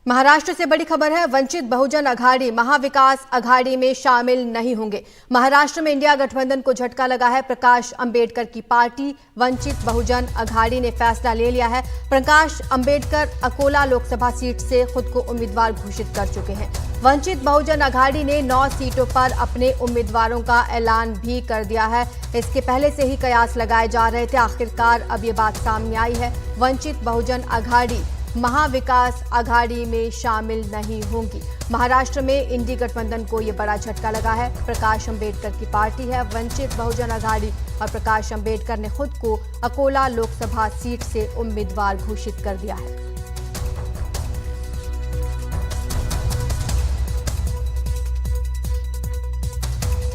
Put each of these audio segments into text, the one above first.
महाराष्ट्र से बड़ी खबर है। वंचित बहुजन अघाड़ी महाविकास अघाड़ी में शामिल नहीं होंगे। महाराष्ट्र में इंडिया गठबंधन को झटका लगा है। प्रकाश अंबेडकर की पार्टी वंचित बहुजन अघाड़ी ने फैसला ले लिया है। प्रकाश अंबेडकर अकोला लोकसभा सीट से खुद को उम्मीदवार घोषित कर चुके हैं। वंचित बहुजन अघाड़ी ने 9 सीटों पर अपने उम्मीदवारों का ऐलान भी कर दिया है। इसके पहले से ही कयास लगाए जा रहे थे, आखिरकार अब ये बात सामने आई है। वंचित बहुजन अघाड़ी महाविकास अघाड़ी में शामिल नहीं होंगी। महाराष्ट्र में इंडी गठबंधन को ये बड़ा झटका लगा है। प्रकाश अंबेडकर की पार्टी है वंचित बहुजन अघाड़ी और प्रकाश अंबेडकर ने खुद को अकोला लोकसभा सीट से उम्मीदवार घोषित कर दिया है।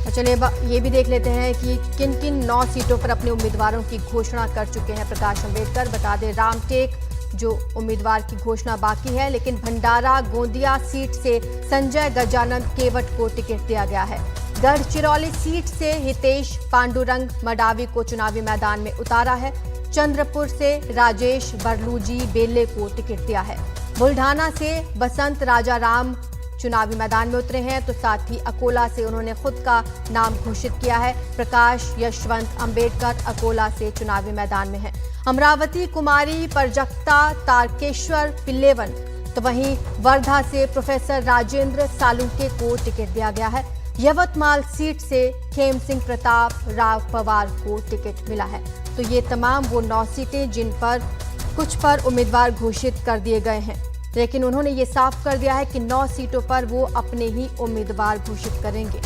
चलिए ये भी देख लेते हैं कि किन किन 9 सीटों पर अपने उम्मीदवारों की घोषणा कर चुके हैं प्रकाश अंबेडकर। बता दें, रामटेक जो उम्मीदवार की घोषणा बाकी है, लेकिन भंडारा गोंदिया सीट से संजय गजानंद केवट को टिकट दिया गया है। गढ़चिरौली सीट से हितेश पांडुरंग मडावी को चुनावी मैदान में उतारा है। चंद्रपुर से राजेश बरलूजी बेल्ले को टिकट दिया है। बुल्ढाना से बसंत राजा राम चुनावी मैदान में उतरे हैं, तो साथ ही अकोला से उन्होंने खुद का नाम घोषित किया है। प्रकाश यशवंत अंबेडकर अकोला से चुनावी मैदान में है। अमरावती कुमारी परजक्ता तारकेश्वर पिल्लेवन, तो वहीं वर्धा से प्रोफेसर राजेंद्र सालुंके को टिकट दिया गया है। यवतमाल सीट से खेम सिंह प्रताप राव पवार को टिकट मिला है। तो ये तमाम वो 9 सीटें जिन पर कुछ पर उम्मीदवार घोषित कर दिए गए हैं, लेकिन उन्होंने ये साफ कर दिया है कि 9 सीटों पर वो अपने ही उम्मीदवार घोषित करेंगे।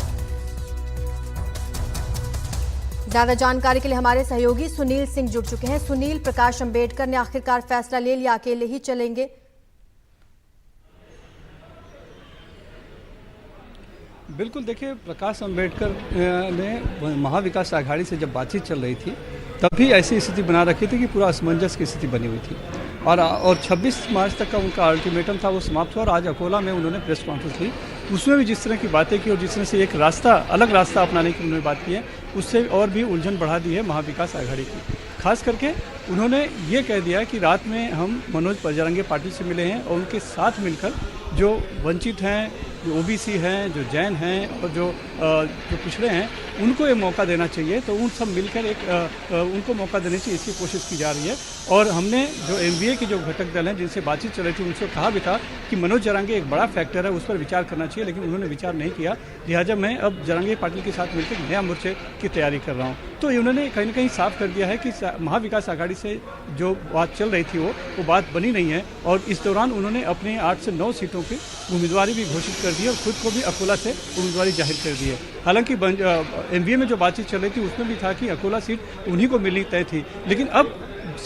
ज्यादा जानकारी के लिए हमारे सहयोगी सुनील सिंह जुड़ चुके हैं। सुनील, प्रकाश अंबेडकर ने आखिरकार फैसला ले लिया, अकेले ही चलेंगे? बिल्कुल, देखिए, प्रकाश अंबेडकर ने महाविकास अघाड़ी से जब बातचीत चल रही थी तभी ऐसी स्थिति बना रखी थी कि पूरा असमंजस की स्थिति बनी हुई थी और 26 मार्च तक का उनका अल्टीमेटम था, वो समाप्त हुआ और आज अकोला में उन्होंने प्रेस कॉन्फ्रेंस ली। उसमें भी जिस तरह की बातें की और जिस तरह से एक अलग रास्ता अपनाने की उन्होंने बात की है, उससे और भी उलझन बढ़ा दी है महाविकास अघाड़ी की। खास करके उन्होंने ये कह दिया कि रात में हम मनोज पजरंगे पार्टी से मिले हैं और उनके साथ मिलकर जो वंचित हैं, जो ओबीसी हैं, जो जैन हैं और जो पिछड़े हैं, उनको ये मौका देना चाहिए। तो उन सब मिलकर उनको मौका देने की इसकी कोशिश की जा रही है। और हमने जो एनडीए के जो घटक दल हैं जिनसे बातचीत चल रही थी, उनसे कहा भी था कि मनोज जरांगे एक बड़ा फैक्टर है, उस पर विचार करना चाहिए, लेकिन उन्होंने विचार नहीं किया। लिहाजा मैं अब जरांगे पाटिल के साथ मिलकर नया मोर्चे की तैयारी कर रहा हूँ। तो उन्होंने कहीं ना कहीं साफ कर दिया है कि महाविकास अघाड़ी से जो बात चल रही थी वो बात बनी नहीं है। और इस दौरान उन्होंने अपने 8 से 9 सीटों की उम्मीदवारी भी घोषित कर दी और खुद को भी अकोला से उम्मीदवारी जाहिर कर दी है। हालांकि एनडीए में जो बातचीत चल रही थी उसमें भी था कि अकोला सीट उन्हीं को मिलनी तय थी, लेकिन अब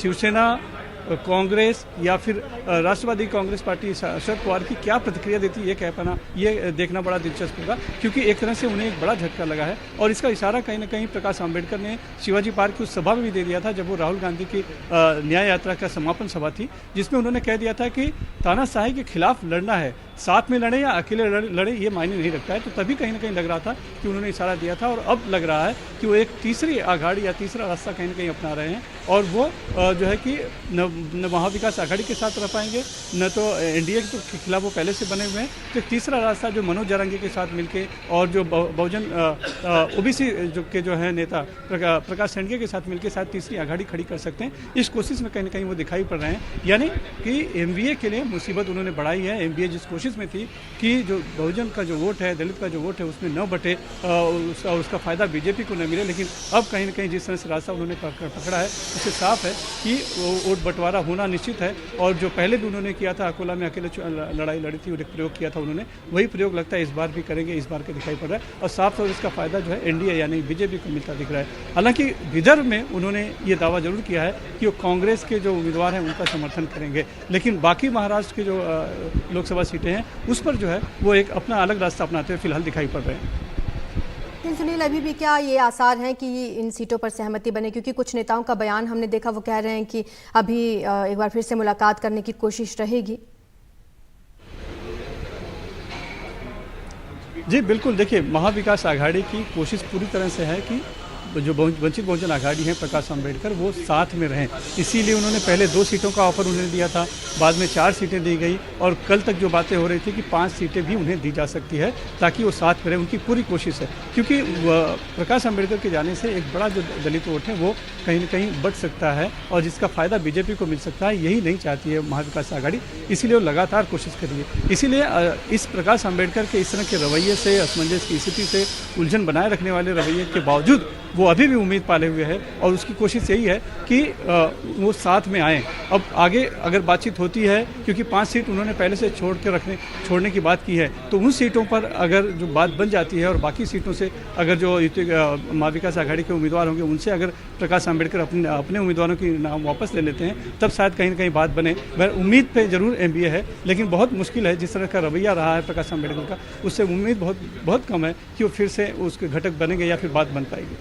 शिवसेना, कांग्रेस या फिर राष्ट्रवादी कांग्रेस पार्टी शरद पवार की क्या प्रतिक्रिया देती है, ये देखना बड़ा दिलचस्प होगा, क्योंकि एक तरह से उन्हें एक बड़ा झटका लगा है। और इसका इशारा कहीं ना कहीं प्रकाश अंबेडकर ने शिवाजी पार्क की उस सभा में भी दे दिया था, जब वो राहुल गांधी की न्याय यात्रा का समापन सभा थी, जिसमें उन्होंने कह दिया था कि तानाशाही के खिलाफ लड़ना है, साथ में लड़े या अकेले लड़े ये मायने नहीं रखता है। तो तभी कहीं ना कहीं लग रहा था कि उन्होंने इशारा दिया था, और अब लग रहा है कि वो एक तीसरी आघाड़ी या तीसरा रास्ता कहीं ना कहीं अपना रहे हैं। और वो जो है कि न महाविकास अघाड़ी के साथ रह पाएंगे, न तो एनडीए के खिलाफ वो पहले से बने हुए हैं। तो तीसरा रास्ता जो मनोज जरांगे के साथ मिलके और जो बहुजन ओबीसी जो है नेता प्रकाश सेंडगे के साथ मिलकर शायद तीसरी आघाड़ी खड़ी कर सकते हैं। इस कोशिश में कहीं ना कहीं वो दिखाई पड़ रहे हैं, यानी कि एमवीए के लिए मुसीबत उन्होंने बढ़ाई है। एमवीए जिस कोशिश में थी कि जो बहुजन का जो वोट है, दलित का जो वोट है, उसमें न बटे और उसका फायदा बीजेपी को न मिले, लेकिन अब कहीं ना कहीं जिस तरह से रास्ता उन्होंने पकड़ा है, उससे साफ है कि वोट बंटवारा होना निश्चित है। और जो पहले भी उन्होंने किया था, अकोला में अकेले लड़ाई लड़ी थी और एक प्रयोग किया था उन्होंने, वही प्रयोग लगता है इस बार भी करेंगे, इस बार के दिखाई पड़ रहा है। और साफ तौर इसका फायदा जो है एनडीए यानी बीजेपी को मिलता दिख रहा है। हालांकि विदर्भ में उन्होंने ये दावा जरूर किया है कि वो कांग्रेस के जो उम्मीदवार हैं उनका समर्थन करेंगे, लेकिन बाकी महाराष्ट्र के जो लोकसभा सीटें हैं उस पर जो है वो एक अपना अलग रास्ता अपनाते हुए फिलहाल दिखाई पड़ रहे हैं। सुनील, अभी भी क्या ये आसार हैं कि इन सीटों पर सहमति बने? क्योंकि कुछ नेताओं का बयान हमने देखा, वो कह रहे हैं कि अभी एक बार फिर से मुलाकात करने की कोशिश रहेगी। जी बिल्कुल, देखिए, महाविकास अघाड़ी की कोशिश पूरी तरह से है कि जो वंचित बहुजन आघाड़ी है प्रकाश अम्बेडकर वो साथ में रहें, इसीलिए उन्होंने पहले 2 सीटों का ऑफर उन्हें दिया था, बाद में 4 सीटें दी गई और कल तक जो बातें हो रही थी कि 5 सीटें भी उन्हें दी जा सकती है ताकि वो साथ में रहें। उनकी पूरी कोशिश है, क्योंकि प्रकाश अम्बेडकर के जाने से एक बड़ा जो दलित वोट है वो कहीं न कहीं बढ़ सकता है और जिसका फायदा बीजेपी को मिल सकता है, यही नहीं चाहती है महाविकास आघाड़ी, इसीलिए वो लगातार कोशिश कर रही है। इसीलिए इस प्रकाश अम्बेडकर के इस तरह के रवैये से, असमंजस की स्थिति से, उलझन बनाए रखने वाले रवैये के बावजूद वो अभी भी उम्मीद पाले हुए है और उसकी कोशिश यही है कि वो साथ में आएँ। अब आगे अगर बातचीत होती है, क्योंकि 5 सीट उन्होंने पहले से छोड़ने की बात की है, तो उन सीटों पर अगर जो बात बन जाती है और बाकी सीटों से अगर जो महाविकास आघाड़ी के उम्मीदवार होंगे उनसे अगर प्रकाश अम्बेडकर अपने उम्मीदवारों की नाम वापस ले लेते हैं, तब शायद कहीं न कहीं बात बने। वह उम्मीद पे जरूर एमबीए है, लेकिन बहुत मुश्किल है। जिस तरह का रवैया रहा है प्रकाश अम्बेडकर का, उससे उम्मीद बहुत कम है कि वो फिर से उसके घटक बनेंगे या फिर बात बन पाएगी।